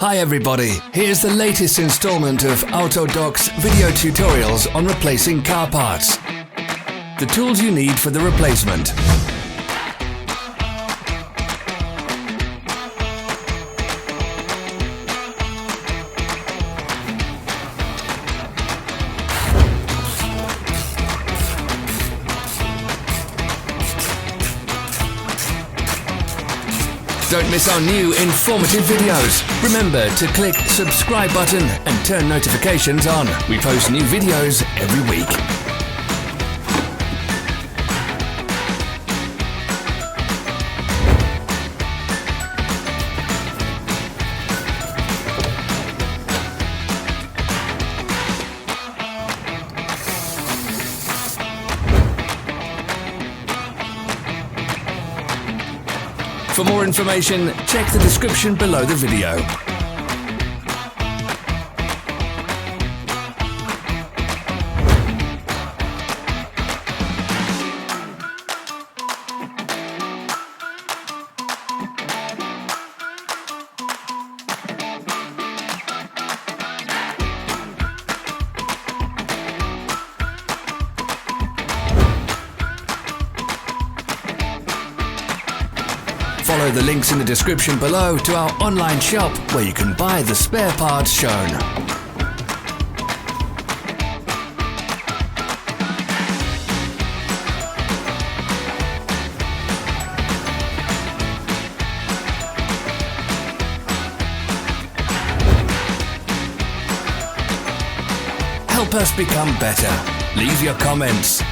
Hi everybody, here's the latest installment of Autodoc's video tutorials on replacing car parts. The tools you need for the replacement. Don't miss our new informative videos. Remember to click subscribe button and turn notifications on. We post new videos every week. For more information, check the description below the video. Follow the links in the description below to our online shop where you can buy the spare parts shown. Help us become better. Leave your comments.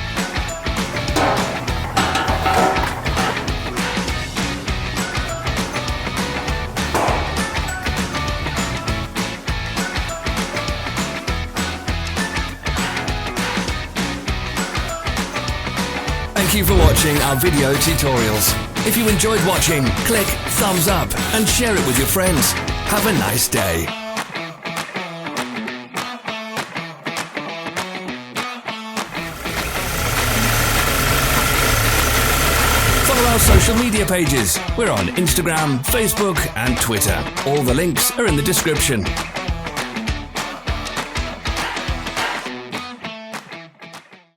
Thank you for watching our video tutorials. If you enjoyed watching, click thumbs up and share it with your friends. Have a nice day. Follow our social media pages. We're on Instagram, Facebook and Twitter. All the links are in the description.